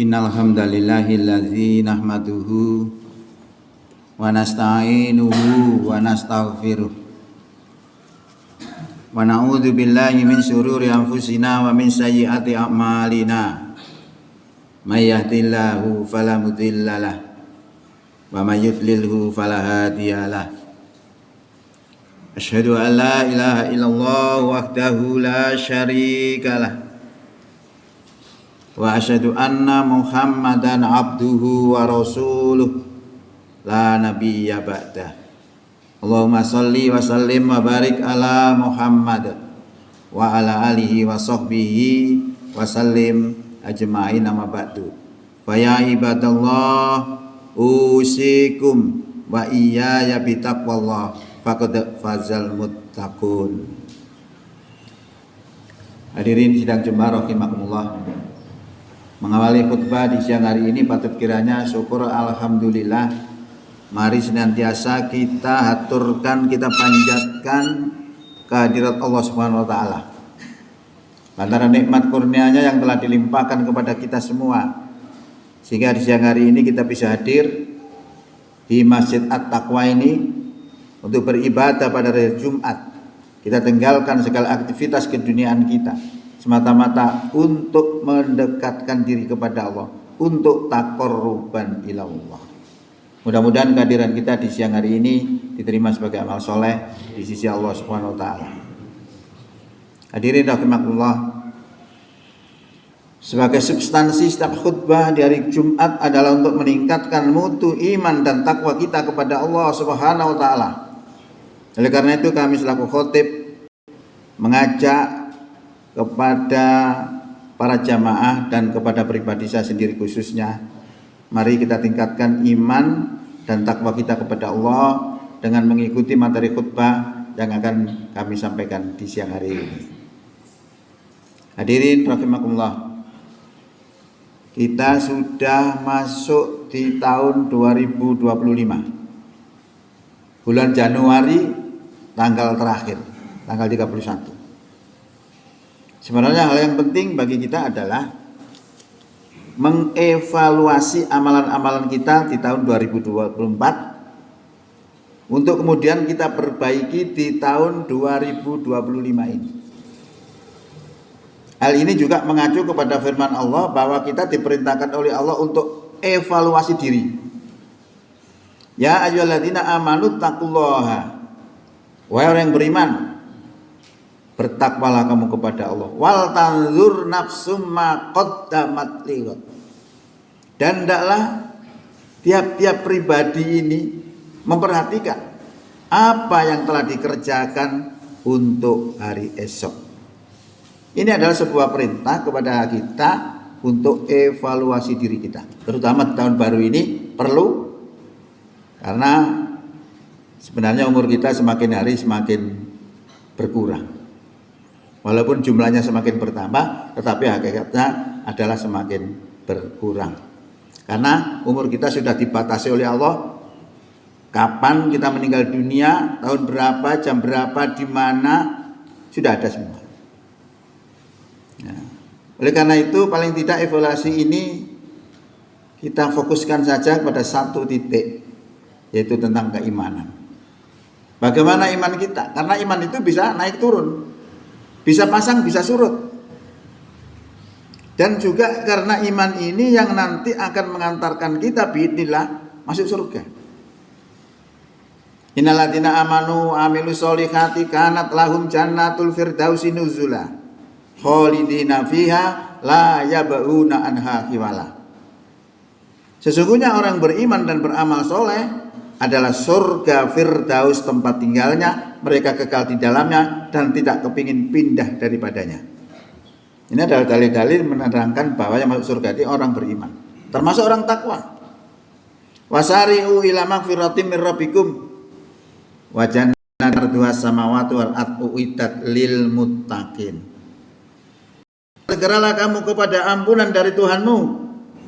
Innal hamdalillahillazi nahmaduhu wa nasta'inuhu wa nastaghfiruh wa na'udzu billahi min syururi anfusina wa min sayyiati a'malina. May yahdihillahu fala mudhillalah wa may yudlilhu fala hadiyalah. Asyhadu an la ilaha illallah wahdahu la syarikalah wa asyhadu anna Muhammadan abduhu wa rasuluh la nabiyya ba'dah. Allahumma shalli wa sallim wa barik ala Muhammad wa ala alihi wa sahbihi wa sallim ajma'in, amma ba'du. Fa ya ibadallah usikum wa iyaya bitaqwallah faqad fazal muttaqun. Hadirin sidang Jumat rahimakumullah. Mengawali khutbah di siang hari ini patut kiranya syukur alhamdulillah. Mari senantiasa kita haturkan, kita panjatkan kehadirat Allah Subhanahu wa taala. Lantaran nikmat kurnianya yang telah dilimpahkan kepada kita semua, sehingga di siang hari ini kita bisa hadir di Masjid At-Taqwa ini untuk beribadah pada hari Jumat. Kita tinggalkan segala aktivitas keduniaan kita semata-mata untuk mendekatkan diri kepada Allah, untuk taqarruban ila Allah. Mudah-mudahan kehadiran kita di siang hari ini diterima sebagai amal soleh di sisi Allah Subhanahu wa taala. Hadirin rahimakumullah. Sebagai substansi setiap khutbah di hari Jumat adalah untuk meningkatkan mutu iman dan takwa kita kepada Allah Subhanahu wa taala. Oleh karena itu kami selaku khotib mengajak kepada para jamaah dan kepada pribadi saya sendiri khususnya, mari kita tingkatkan iman dan takwa kita kepada Allah dengan mengikuti materi khutbah yang akan kami sampaikan di siang hari ini. Hadirin rahimakumullah, kita sudah masuk di tahun 2025, bulan Januari, tanggal terakhir, tanggal 31. Sebenarnya hal yang penting bagi kita adalah mengevaluasi amalan-amalan kita di tahun 2024 untuk kemudian kita perbaiki di tahun 2025 ini. Hal ini juga mengacu kepada firman Allah bahwa kita diperintahkan oleh Allah untuk evaluasi diri. Ya ayyuhalladzina amanu taqullaha, wahai orang yang beriman, bertakwalah kamu kepada Allah. Wal tanzur nafsum ma qaddamat lighad. Dan hendaklah tiap-tiap pribadi ini memperhatikan apa yang telah dikerjakan untuk hari esok. Ini adalah sebuah perintah kepada kita untuk evaluasi diri kita, terutama di tahun baru ini perlu, karena sebenarnya umur kita semakin hari semakin berkurang. Walaupun jumlahnya semakin bertambah, tetapi hakikatnya adalah semakin berkurang. Karena umur kita sudah dibatasi oleh Allah. Kapan kita meninggal dunia, tahun berapa, jam berapa, di mana, sudah ada semua. Ya. Oleh karena itu, paling tidak evaluasi ini kita fokuskan saja pada satu titik, yaitu tentang keimanan. Bagaimana iman kita? Karena iman itu bisa naik turun, bisa pasang, bisa surut. Dan juga karena iman ini yang nanti akan mengantarkan kita biidznillah masuk surga. Innalladzina amanu amilus solihati kanat lahum jannatul firdausi nuzula khalidina fiha la yabghuna anha hiwala. Sesungguhnya orang beriman dan beramal soleh adalah surga firdaus tempat tinggalnya, mereka kekal di dalamnya dan tidak kepingin pindah daripadanya. Ini adalah dalil-dalil menerangkan bahwa yang masuk surga itu orang beriman, termasuk orang takwa. Wasari'u ila magfiratin mir rabbikum wa jannatin arduha samawati wal ardu uiddat lil muttaqin. Bersegeralah kamu kepada ampunan dari Tuhanmu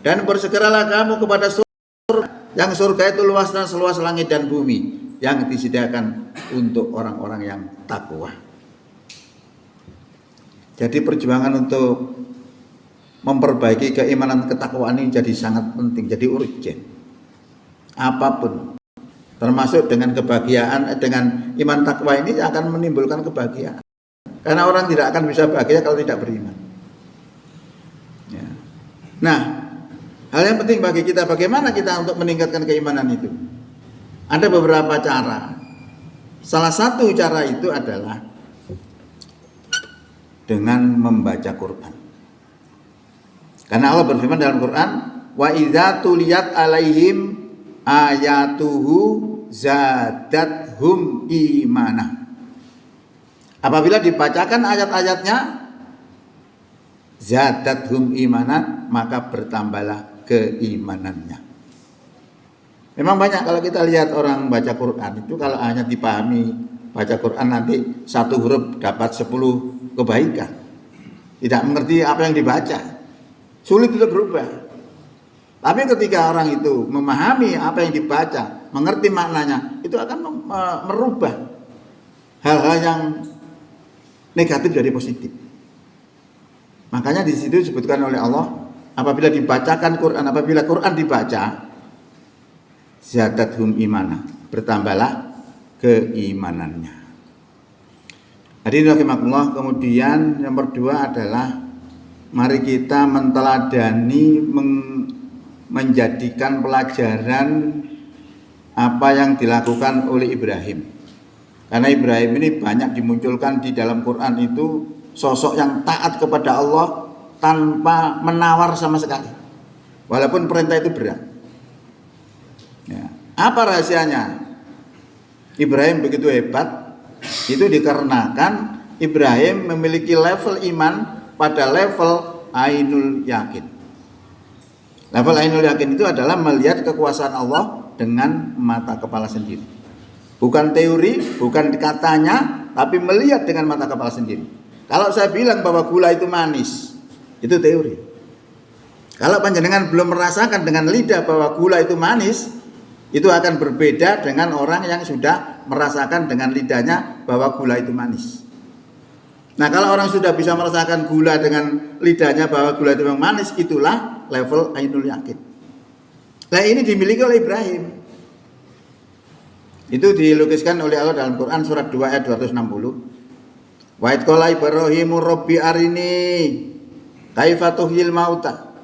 dan bersegeralah kamu kepada surga, yang surga itu luas dan seluas langit dan bumi, yang disediakan untuk orang-orang yang takwa. Jadi perjuangan untuk memperbaiki keimanan ketakwaan ini jadi sangat penting, jadi urgent. Apapun, termasuk dengan kebahagiaan, dengan iman takwa ini akan menimbulkan kebahagiaan. Karena orang tidak akan bisa bahagia kalau tidak beriman. Ya. Nah, hal yang penting bagi kita, bagaimana kita untuk meningkatkan keimanan itu? Ada beberapa cara. Salah satu cara itu adalah dengan membaca Quran. Karena Allah berfirman dalam Quran, wa idza tuliyat alaihim ayatuhu zadathum imana. Apabila dibacakan ayat-ayatnya zadathum imana, maka bertambahlah keimanannya. Memang banyak kalau kita lihat orang baca Quran itu, kalau hanya dipahami baca Quran nanti satu huruf dapat 10 kebaikan. Tidak mengerti apa yang dibaca, sulit untuk berubah. Tapi ketika orang itu memahami apa yang dibaca, mengerti maknanya, itu akan merubah hal-hal yang negatif jadi positif. Makanya di situ disebutkan oleh Allah, apabila dibacakan Quran, apabila Quran dibaca, zadathum imana, bertambahlah keimanannya. Hadirin rahimakumullah. Kemudian nomor 2 adalah mari kita menteladani, menjadikan pelajaran apa yang dilakukan oleh Ibrahim. Karena Ibrahim ini banyak dimunculkan di dalam Quran itu sosok yang taat kepada Allah tanpa menawar sama sekali, walaupun perintah itu berat. Ya. Apa rahasianya Ibrahim begitu hebat? Itu dikarenakan Ibrahim memiliki level iman pada level ainul yakin. Level ainul yakin itu adalah melihat kekuasaan Allah dengan mata kepala sendiri. Bukan teori, bukan katanya, tapi melihat dengan mata kepala sendiri. Kalau saya bilang bahwa gula itu manis, itu teori. Kalau panjenengan belum merasakan dengan lidah bahwa gula itu manis, itu akan berbeda dengan orang yang sudah merasakan dengan lidahnya bahwa gula itu manis. Nah, kalau orang sudah bisa merasakan gula dengan lidahnya bahwa gula itu memang manis, itulah level ainul yakin. Nah, ini dimiliki oleh Ibrahim. Itu dilukiskan oleh Allah dalam Quran surat 2 ayat 260. Wa id qala Ibrahimu rabbi arini kaifa tuhyil mauta.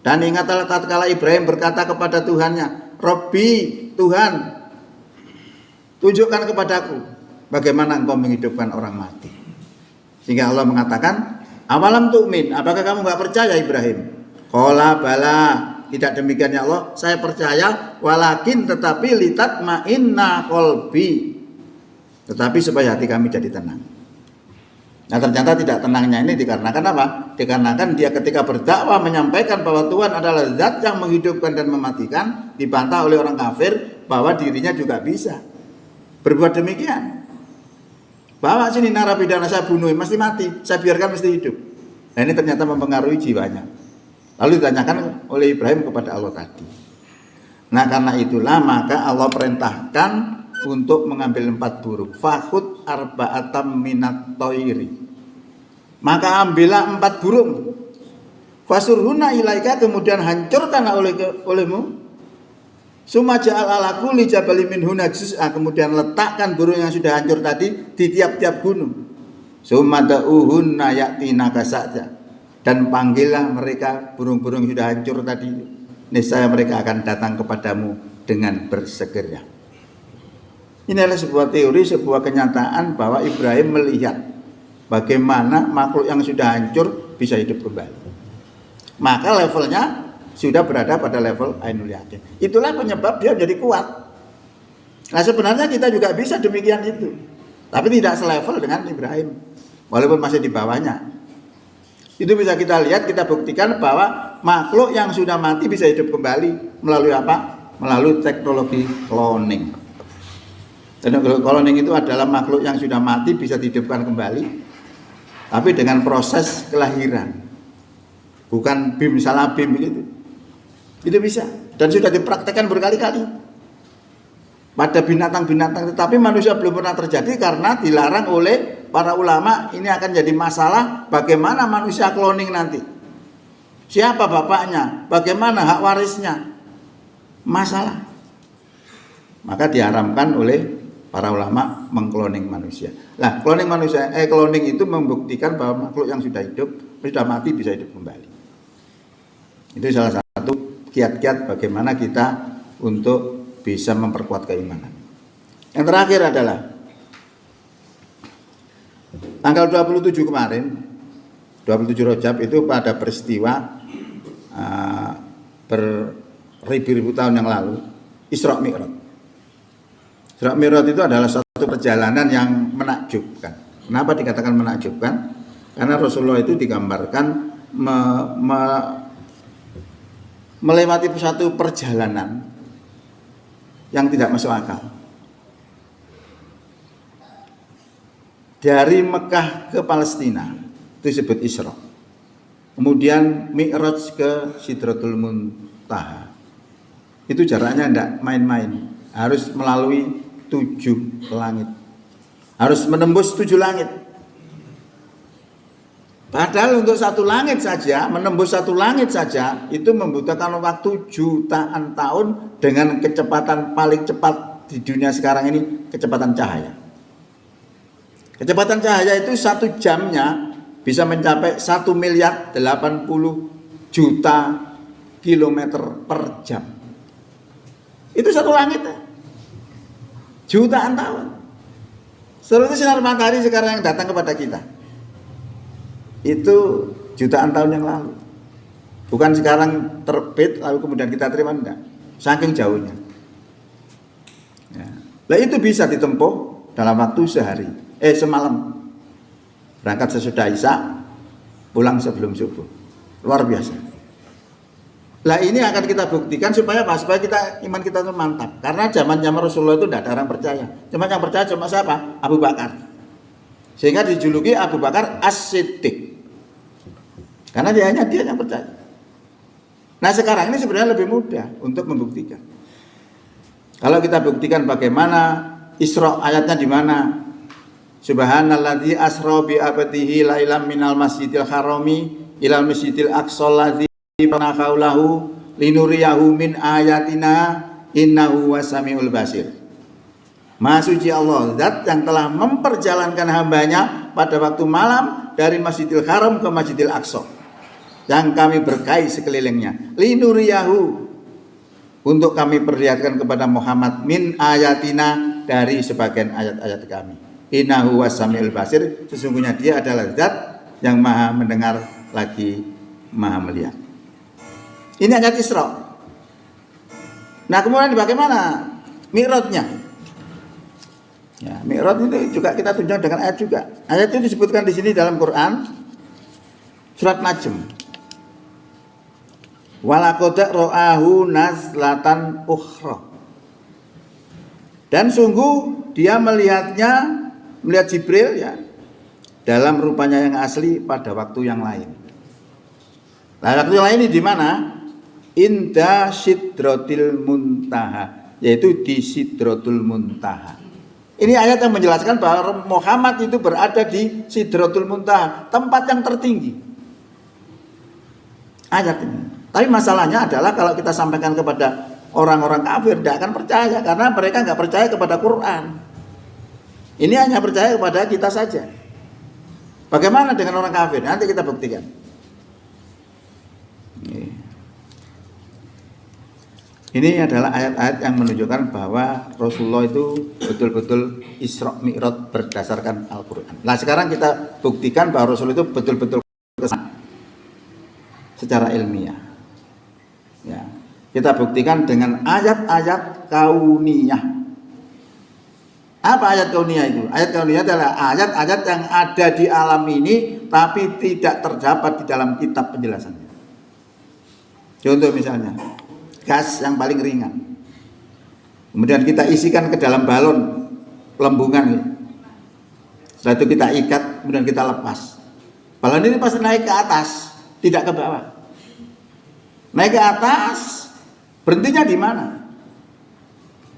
Dan ingatlah tatkala Ibrahim berkata kepada Tuhannya, Rabbi, Tuhan, tunjukkan kepadaku bagaimana engkau menghidupkan orang mati. Sehingga Allah mengatakan, awalam tu'min, apakah kamu gak percaya Ibrahim? Qala bala, tidak demikian ya Allah, saya percaya, walakin tetapi litatma'inna qalbi, tetapi supaya hati kami jadi tenang. Nah, ternyata tidak tenangnya ini dikarenakan apa? Dikarenakan dia ketika berdakwah menyampaikan bahwa Tuhan adalah zat yang menghidupkan dan mematikan, dibantah oleh orang kafir bahwa dirinya juga bisa berbuat demikian. Bawa sini narapidana, saya bunuh, mesti mati, saya biarkan mesti hidup. Nah, ini ternyata mempengaruhi jiwanya. Lalu ditanyakan oleh Ibrahim kepada Allah tadi. Nah, karena itulah maka Allah perintahkan untuk mengambil 4 burung. Fakhud arba'atam minat toiri. Maka ambillah 4 burung. Fasurhuna ilaika, kemudian hancurkan olehmu. Summa ja'al ala kulli jabali minhuna juz'a, kemudian letakkan burung yang sudah hancur tadi di tiap-tiap gunung. Summa da'uhunna ya'tinaka sa'ja, dan panggillah mereka burung-burung yang sudah hancur tadi, niscaya mereka akan datang kepadamu dengan bersegera. Ini adalah sebuah teori, sebuah kenyataan bahwa Ibrahim melihat bagaimana makhluk yang sudah hancur bisa hidup kembali. Maka levelnya sudah berada pada level ainul yakin. Itulah penyebab dia jadi kuat. Nah, sebenarnya kita juga bisa demikian itu, tapi tidak selevel dengan Ibrahim, walaupun masih di bawahnya. Itu bisa kita lihat, kita buktikan bahwa makhluk yang sudah mati bisa hidup kembali melalui apa? Melalui teknologi cloning. Teknologi cloning itu adalah makhluk yang sudah mati bisa dihidupkan kembali, tapi dengan proses kelahiran, bukan bim salah bim begitu. Itu bisa dan sudah dipraktekkan berkali-kali pada binatang-binatang, tetapi manusia belum pernah terjadi karena dilarang oleh para ulama. Ini akan jadi masalah bagaimana manusia cloning nanti. Siapa bapaknya? Bagaimana hak warisnya? Masalah. Maka diharamkan oleh para ulama mengkloning manusia. Nah, cloning itu membuktikan bahwa makhluk yang sudah hidup, sudah mati bisa hidup kembali. Itu salah satu kiat-kiat bagaimana kita untuk bisa memperkuat keimanan. Yang terakhir adalah tanggal 27 kemarin, 27 Rajab itu pada peristiwa beribu-ribu tahun yang lalu, Isra Mi'raj. Isra Mi'raj itu adalah suatu perjalanan yang menakjubkan. Kenapa dikatakan menakjubkan? Karena Rasulullah itu digambarkan melewati satu perjalanan yang tidak masuk akal. Dari Mekah ke Palestina itu disebut Isra. Kemudian Mi'raj ke Sidratul Muntaha. Itu jaraknya tidak main-main. Harus melalui 7 langit. Harus menembus 7 langit. Padahal untuk satu langit saja, menembus satu langit saja itu membutuhkan waktu jutaan tahun dengan kecepatan paling cepat di dunia sekarang ini, kecepatan cahaya. Kecepatan cahaya itu 1 jamnya bisa mencapai 1.080.000.000 kilometer per jam. Itu satu langit, jutaan tahun. Seluruh sinar matahari sekarang yang datang kepada kita itu jutaan tahun yang lalu. Bukan sekarang terbit lalu kemudian kita terima, enggak. Saking jauhnya. Ya. Nah itu bisa ditempuh dalam waktu semalam. Berangkat sesudah Isya, pulang sebelum subuh. Luar biasa. Nah ini akan kita buktikan supaya iman kita itu mantap. Karena zaman Rasulullah itu tidak ada orang percaya. Cuma yang percaya cuma siapa? Abu Bakar. Sehingga dijuluki Abu Bakar As-Siddiq. Karena dia yang percaya. Nah sekarang ini sebenarnya lebih mudah untuk membuktikan. Kalau kita buktikan bagaimana Isra ayatnya di mana? Subhanalladzi asra bi abdihi lailam minal masjidil harami ilal masjidil aqsal ladzi panakaulahu linuriyahu min ayatina innahu wasamiul basir. Maha suci Allah, zat yang telah memperjalankan hambanya pada waktu malam dari Masjidil Haram ke Masjidil Aqsa yang kami berkahi sekelilingnya. Linuriyahu, untuk kami perlihatkan kepada Muhammad min ayatina, dari sebagian ayat-ayat kami. Innahu wasamiul basir, sesungguhnya dia adalah zat yang maha mendengar lagi maha melihat. Ini ayat Isra. Nah kemudian bagaimana Mi'rajnya? Ya, Mi'raj itu juga kita tunjukkan dengan ayat juga. Ayat itu disebutkan di sini dalam Quran surat Najm. Walaqad ra'ahu nazlatan ukhra. Dan sungguh dia melihat Jibril ya dalam rupanya yang asli pada waktu yang lain. Nah, waktu yang lain ini di mana? Inda Sidratil Muntaha, yaitu di Sidratul Muntaha. Ini ayat yang menjelaskan bahwa Muhammad itu berada di Sidratul Muntaha, tempat yang tertinggi. Ayat ini. Tapi masalahnya adalah kalau kita sampaikan kepada orang-orang kafir, tidak akan percaya karena mereka nggak percaya kepada Quran. Ini hanya percaya kepada kita saja. Bagaimana dengan orang kafir? Nanti kita buktikan. Ini adalah ayat-ayat yang menunjukkan bahwa Rasulullah itu betul-betul Isra Mi'raj berdasarkan Al-Quran. Nah sekarang kita buktikan bahwa Rasul itu betul-betul secara ilmiah. Ya, kita buktikan dengan ayat-ayat kauniyah. Apa ayat kauniyah itu? Ayat kauniyah adalah ayat-ayat yang ada di alam ini tapi tidak terdapat di dalam kitab penjelasannya. Contoh misalnya gas yang paling ringan, kemudian kita isikan ke dalam balon pelembungan, setelah itu kita ikat, kemudian kita lepas. Balon ini pasti naik ke atas, tidak ke bawah. Naik ke atas, berhentinya di mana?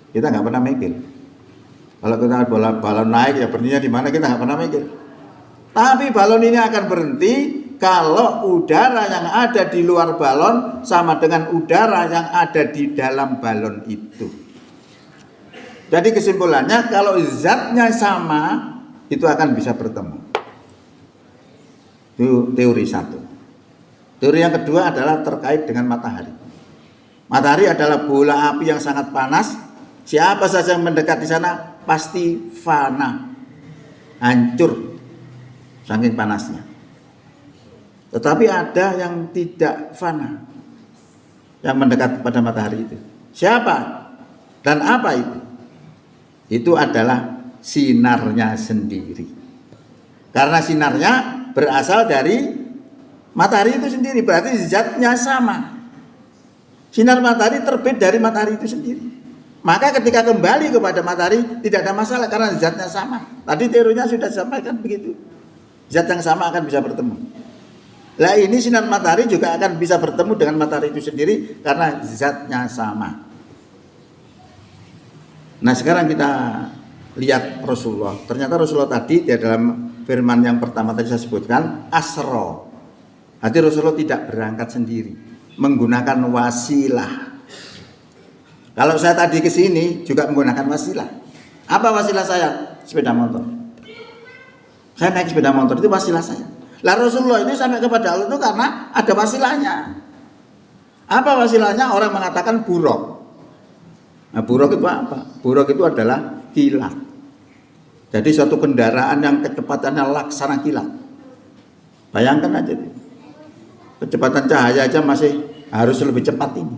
Kita nggak pernah mikir. Kalau kita balon naik ya berhentinya di mana, kita nggak pernah mikir. Tapi balon ini akan berhenti kalau udara yang ada di luar balon sama dengan udara yang ada di dalam balon itu. Jadi kesimpulannya kalau zatnya sama itu akan bisa bertemu. Itu teori satu. Teori yang kedua adalah terkait dengan matahari. Matahari adalah bola api yang sangat panas. Siapa saja yang mendekat di sana pasti fana, hancur saking panasnya. Tetapi ada yang tidak fana, yang mendekat pada matahari itu. Siapa dan apa itu? Itu adalah sinarnya sendiri. Karena sinarnya berasal dari matahari itu sendiri, berarti zatnya sama. Sinar matahari terbit dari matahari itu sendiri. Maka ketika kembali kepada matahari tidak ada masalah karena zatnya sama. Tadi teorinya sudah disampaikan begitu. Zat yang sama akan bisa bertemu. Lah ini sinar matahari juga akan bisa bertemu dengan matahari itu sendiri karena zatnya sama. Nah sekarang kita lihat Rasulullah. Ternyata Rasulullah tadi di dalam firman yang pertama tadi saya sebutkan asro. Artinya Rasulullah tidak berangkat sendiri, menggunakan wasilah. Kalau saya tadi ke sini juga menggunakan wasilah. Apa wasilah saya? Sepeda motor. Saya naik sepeda motor itu wasilah saya. Lah Rasulullah ini sampai kepada Allah itu karena ada wasilahnya. Apa wasilahnya? Orang mengatakan buruk. Nah buruk itu apa? Buruk itu adalah kilat. Jadi suatu kendaraan yang kecepatannya laksana kilat. Bayangkan aja. Kecepatan cahaya aja masih harus lebih cepat ini.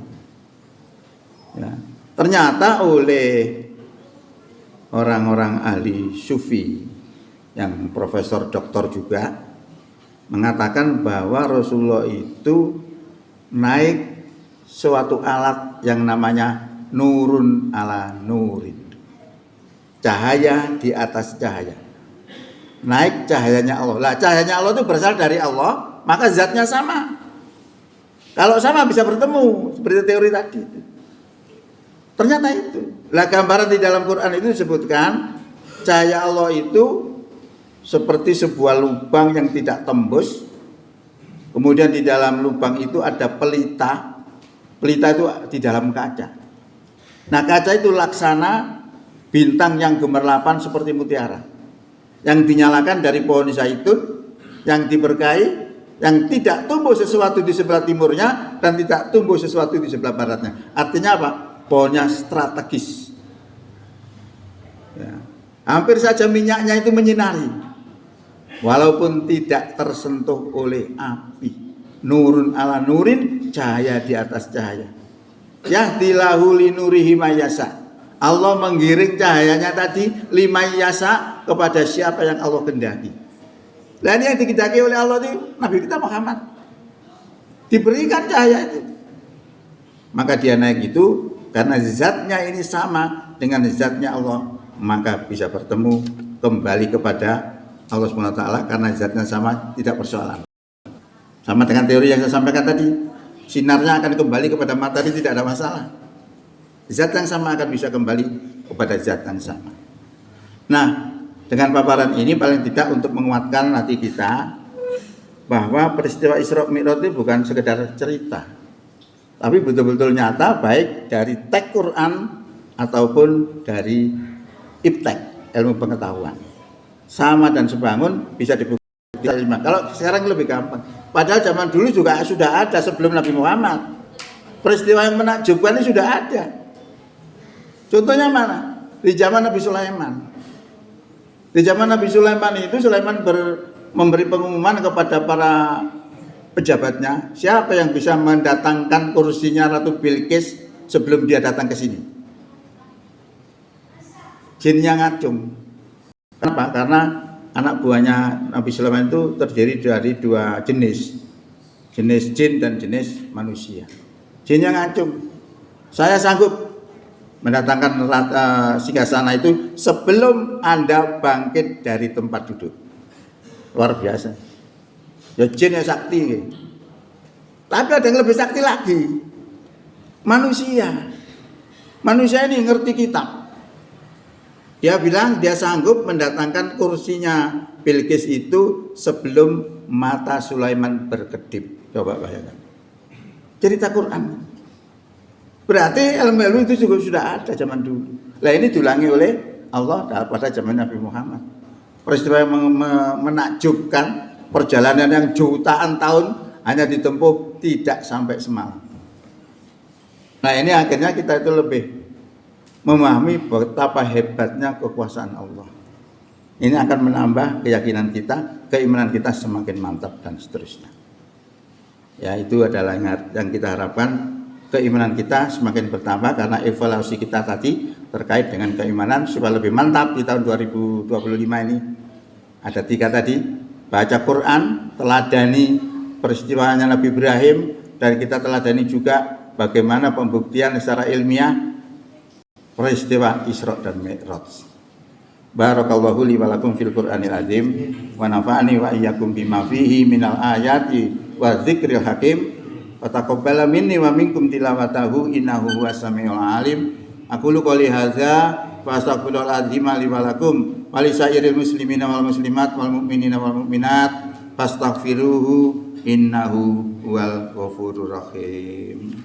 Ya. Ternyata oleh orang-orang ahli sufi yang profesor doktor juga mengatakan bahwa Rasulullah itu naik suatu alat yang namanya nurun ala nurin, cahaya di atas cahaya. Naik cahayanya Allah. Lah cahayanya Allah itu berasal dari Allah, maka zatnya sama. Kalau sama bisa bertemu seperti teori tadi. Ternyata itu. Lah gambaran di dalam Quran itu disebutkan cahaya Allah itu seperti sebuah lubang yang tidak tembus. Kemudian di dalam lubang itu ada pelita. Pelita itu di dalam kaca. Nah kaca itu laksana bintang yang gemerlapan seperti mutiara. Yang dinyalakan dari pohon zaitun, yang diberkahi, yang tidak tumbuh sesuatu di sebelah timurnya dan tidak tumbuh sesuatu di sebelah baratnya. Artinya apa? Pohonnya strategis. Ya. Hampir saja minyaknya itu menyinari. Walaupun tidak tersentuh oleh api. Nurun ala nurin, cahaya di atas cahaya. Yahdilahu linurihi mayasa. Allah menggiring cahayanya tadi limayasa kepada siapa yang Allah kehendaki. Nah ini yang dikehendaki oleh Allah itu Nabi kita Muhammad. Diberikan cahaya itu. Maka dia naik itu karena zatnya ini sama dengan zatnya Allah, maka bisa bertemu kembali kepada Allah SWT karena zatnya sama, tidak persoalan. Sama dengan teori yang saya sampaikan tadi. Sinarnya akan kembali kepada matahari, tidak ada masalah. Zat yang sama akan bisa kembali kepada zat yang sama. Nah, dengan paparan ini paling tidak untuk menguatkan hati kita bahwa peristiwa Isra Mi'raj itu bukan sekedar cerita, tapi betul-betul nyata baik dari teks Quran ataupun dari iptek, ilmu pengetahuan. Sama dan sebangun bisa dibuktikan. Kalau sekarang lebih gampang. Padahal zaman dulu juga sudah ada sebelum Nabi Muhammad. Peristiwa yang menakjubkan ini sudah ada. Contohnya mana? Di zaman Nabi Sulaiman. Di zaman Nabi Sulaiman itu Sulaiman memberi pengumuman kepada para pejabatnya, siapa yang bisa mendatangkan kursinya Ratu Bilqis sebelum dia datang ke sini. Jinnya ngacung. Kenapa? Karena anak buahnya Nabi Sulaiman itu terdiri dari dua jenis. Jenis jin dan jenis manusia. Jinnya ngacung. Saya sanggup mendatangkan singgasana itu sebelum Anda bangkit dari tempat duduk. Luar biasa. Ya jin ya sakti. Tapi ada yang lebih sakti lagi. Manusia. Manusia ini ngerti kitab. Dia bilang dia sanggup mendatangkan kursinya Bilqis itu sebelum mata Sulaiman berkedip. Coba bayangkan. Cerita Quran. Berarti ilmu itu juga sudah ada zaman dulu. Lah ini diulangi oleh Allah pada zaman Nabi Muhammad. Peristiwa yang menakjubkan, perjalanan yang jutaan tahun hanya ditempuh tidak sampai semalam. Nah ini akhirnya kita itu lebih memahami betapa hebatnya kekuasaan Allah. Ini akan menambah keyakinan kita, keimanan kita semakin mantap dan seterusnya. Ya itu adalah yang kita harapkan, keimanan kita semakin bertambah karena evaluasi kita tadi terkait dengan keimanan supaya lebih mantap di tahun 2025 ini. Ada 3 tadi, baca Quran, teladani peristiwanya Nabi Ibrahim, dan kita teladani juga bagaimana pembuktian secara ilmiah peristiwa Isra dan Mi'raj. Barakallahu li wa lakum fil Qur'anil azim wa nafa'ani wa iyyakum bima fihi minal ayati wa dzikril hakim wa taqabbala minni wa minkum tilawatahu innahu huwas samiul alim. Aqulu qouli hadza wa astaghfirullahal azim li wa lakum wa li sairil muslimina wal muslimat wal mu'minina wal mu'minat fastaghfiruhu innahu huwal ghafurur rahim.